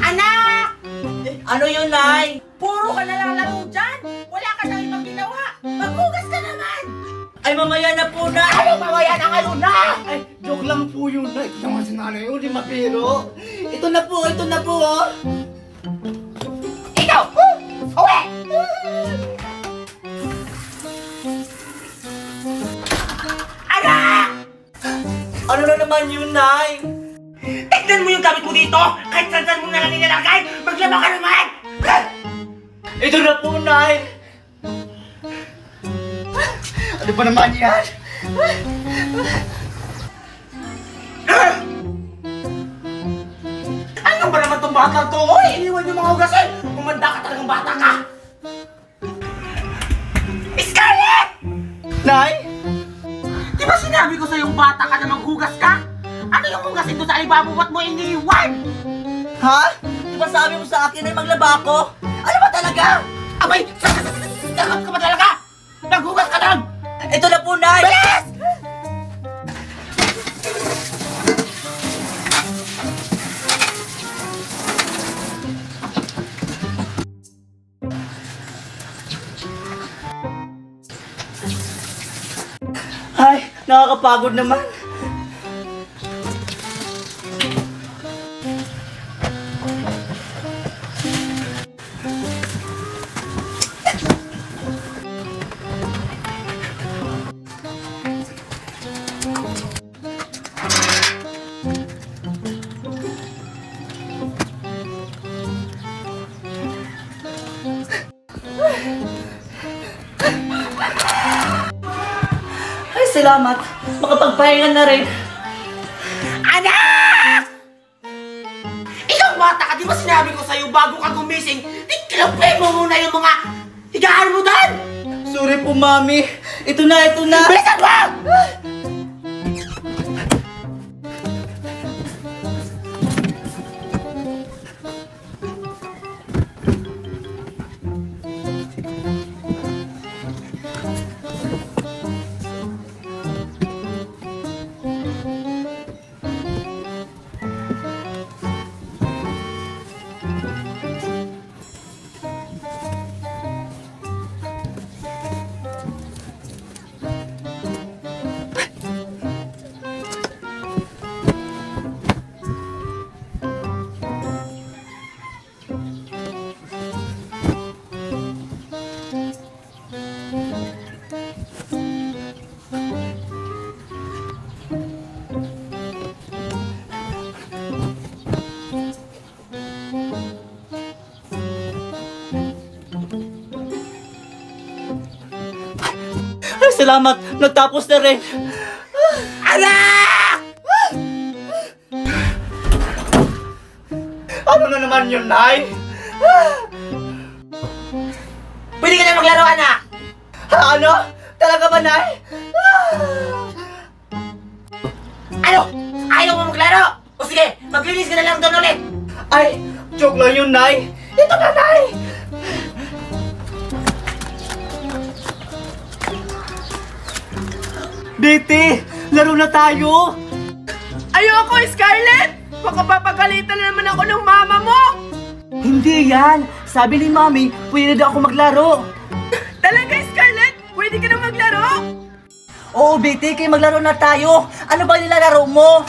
Anak! Ano yun, Nay? Puro ka na lang laro dyan! Wala ka nang ibang ginawa! Maghugas ka naman! Ay, mamaya na po, Nay! Ano mamaya na ngayon na? Ay, joke lang po yun, Nay. Ito naman si Nanay, hindi mapiro. Ito na po, oh. Ikaw! Uwi! Anak! Ano na naman yun, Nay? Tignan mo yung gamit mo dito! Kahit saan mo na lang nilalagay! Maglaba ka naman! Ito na po, Nay. Ano ba naman yan? Ano ba naman itong bata to? Oy, iniwan yung mga hugasin! Umanda ka talagang bata ka! Scarlett! Nay? Di ba sinabi ko sa'yo bata ka na maghugas ka? Ano yung hugasin doon sa alibabo at mo iniwan? Ha? Di ba sabi mo sa akin ay maglaba ako? Ano ba talaga? Abay! Sakap ka ba talaga? Naghugas ka doon! Ito na po, Nay. Bilis! Ay, nakakapagod naman. Ay, salamat. Makapagpahinga na rin. Anak! Ikaw bata ka, di ba sinabi ko sa'yo bago ka gumising, tiklapin mo muna yung mga higaan mo doon! Sorry po, Mami. Ito na. Bilisan mo! Ay, salamat. Nagtapos na rin. Anak! Ano na naman yun, Nay? Pwede ka na maglaro, anak! Ha, ano? Talaga ba, Nay? Ano? Ayaw mo maglaro? O sige, maglinis ka na lang doon ulit! Ay, joke lang yun, Nay. Ito na, Nay! Diti, laro na tayo. Ayoko, Scarlett! Baka papagalitan na naman ako ng mama mo! Hindi yan. Sabi ni Mami, pwede na ako maglaro. Talaga, Scarlett? Pwede ka na maglaro? Oo, Betty, kayo maglaro na tayo. Ano ba nilalaro mo?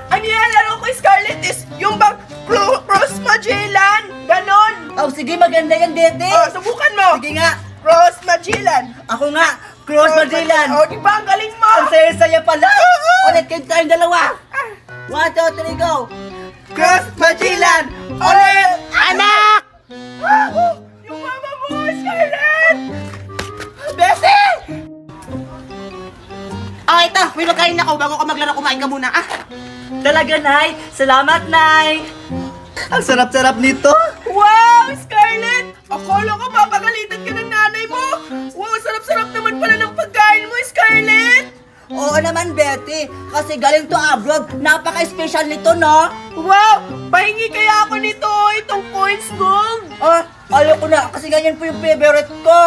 Ang nilalaro ko, Scarlett, is yung bang Cross Magellan! Ganon! Oh, sige, maganda yan, Betty. Subukan mo! Sige nga. Cross Magellan! Ako nga, Cross Magellan. Di ba? Ang galing mo! Ang saya-saya pala. Ulit kayo tayong dalawa. 1, 2, 3, go. Cross Magellan. Ulit! Anak! Yung mama mo, Scarlett! Bessie! Ito. May magkain ako. Bago ka maglaro, kumain ka muna. Talaga, Nay. Salamat, Nay. Ang sarap-sarap nito. Wow, Scarlett! Akala ko papagalitan ka ng nanay mo! Wow, sarap-sarap naman pala ng pagkain mo, Scarlett! Oo naman, Betty. Kasi galing to abroad. Napaka-special nito, no? Wow! Pahingi kaya ako nito, itong coins gold! Ayaw ko na. Kasi ganyan po yung favorite ko.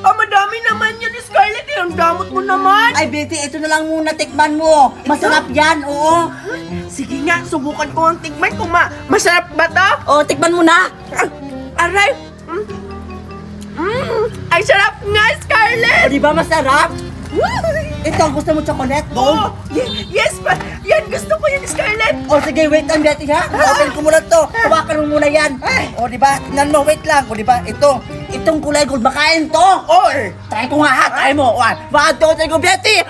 Madami naman yan, Scarlett. Ang damot mo naman. Ay, Betty, ito na lang muna. Tikman mo. Masarap yan, oo. Sige nga, subukan ko ang tigman kung masarap ba to? Oo, tikman mo na. Aray! Ay, sarap nga, Scarlett! O, di ba masarap? Ito, gusto mo chocolate? Oh, yes pa! Yan, gusto ko yan, Scarlett! O, sige, wait lang, Betty, ha? Open ko muna to. Hawakan mo muna yan. O, di ba? Tingnan mo, wait lang. O, di ba? Itong kulay gold, makain to. Try ko nga, ha? Try mo. 1, 2, 3, go, Betty!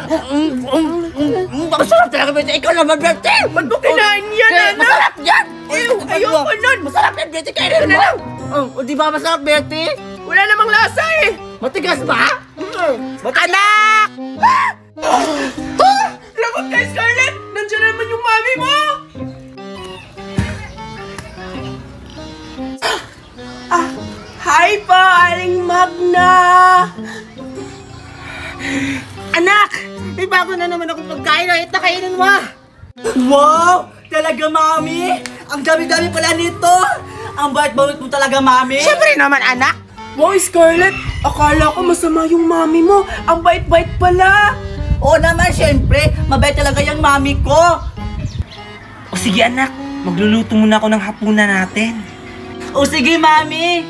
Masarap talaga, Betty. Ikaw naman, Betty! Ba't mo kinain yan, anak? Masarap yan! Ayoko nun! Masarap yan, Betty. Kainin mo. O, di ba masarap, Betty? Wala namang lasa eh! Matigas ba? Anak! Lagot ka, Scarlett! Nandiyan na naman yung mami mo! Hi po, Aling Magna! Anak! May bago na naman akong pagkain. Ito, kainin mo. Wow! Talaga, Mami? Ang dami-dami pala nito! Ang bait-bait mo talaga, Mami! Siyempre naman, anak. Wow, Scarlett! Akala ko masama yung mami mo. Ang bait-bait pala! Oo naman, syempre. Mabait talaga yung Mami ko. O sige, anak. Magluluto muna ako ng hapunan natin. O sige, Mami!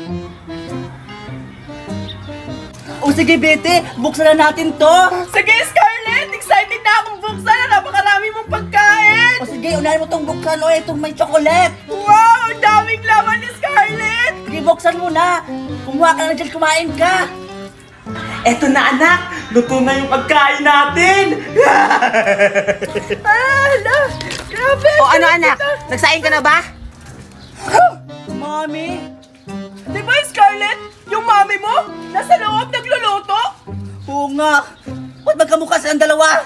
O sige, Betty! Buksan na natin to! Sige, Scarlett! Excited na akong buksan! Napakarami mong pagkain! O sige, unahin mo tong buksan. O, itong may chocolate! Wow! Ang daming laman ni Scarlett! Sige, buksan mo na! Kumuha ka na dyan, kumain ka! Eto na, anak. Luto na yung pagkain natin. Grabe! O ano, anak? Nagsaing ka na ba? Mami! Di ba, Scarlett? Yung mami mo? Nasa loob nagluluto? Oo nga! Ba't magkamukha silang dalawa?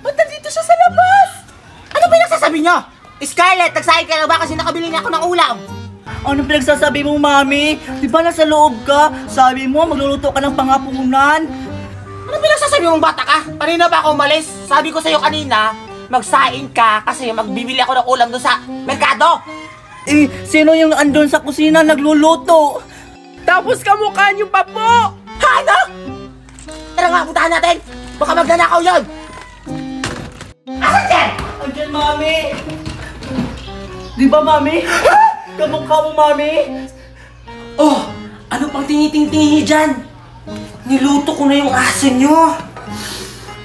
Ba't nandito siya sa labas? Ano ba yung nagsasabi nyo? Scarlett, nagsaing ka na ba kasi nakabili na ako ng ulam? Ano pinagsasabi mo, Mami? Di ba nasa loob ka? Sabi mo, magluluto ka ng pangapunan. Ano pinagsasabi mong bata ka? Kanina ba ako umalis? Sabi ko sa'yo kanina, magsaing ka kasi magbibili ako ng ulam doon sa merkado. Eh, sino yung andun sa kusina nagluluto? Tapos kamukha niyo pa po! Ano? Tara nga, puntahan natin. Baka magnanakaw yun. Asan yan? Andyan, Mami! Di ba, Mami? Kamukha mo, Mami? Oh, ano pang tiniting-tingin niyo dyan? Niluto ko na yung aso nyo.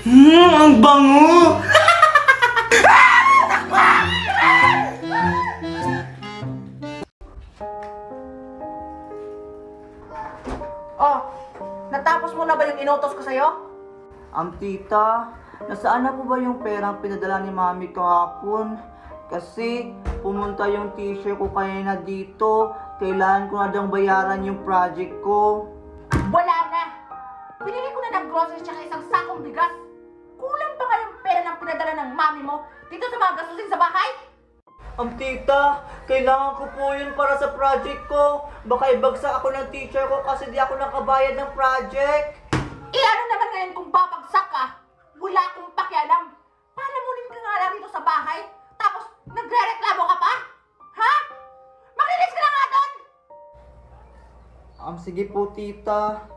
Ang bango. Oh, natapos mo na ba yung inutos ko sa'yo? Tita, nasaan na po ba yung perang pinadala ni Mami kahapon? Kasi pumunta yung teacher ko kanina dito. Kailangan ko na daw bayaran yung project ko. Wala na! Pinili ko na ng groceries tsaka isang sakong bigas. Kulang pa nga yung pera ng pinadala ng mami mo dito sa mga gastusin sa bahay? Tita, kailangan ko po yun para sa project ko. Baka ibagsak ako ng teacher ko kasi di ako nakabayad ng project. Ano naman ngayon kung babagsak ka? Wala akong pakialam. Palamunin ka nga lang dito sa bahay, tapos nagre-reklamo ka pa? Ha? Makinis ka na nga doon! Sige po, tita.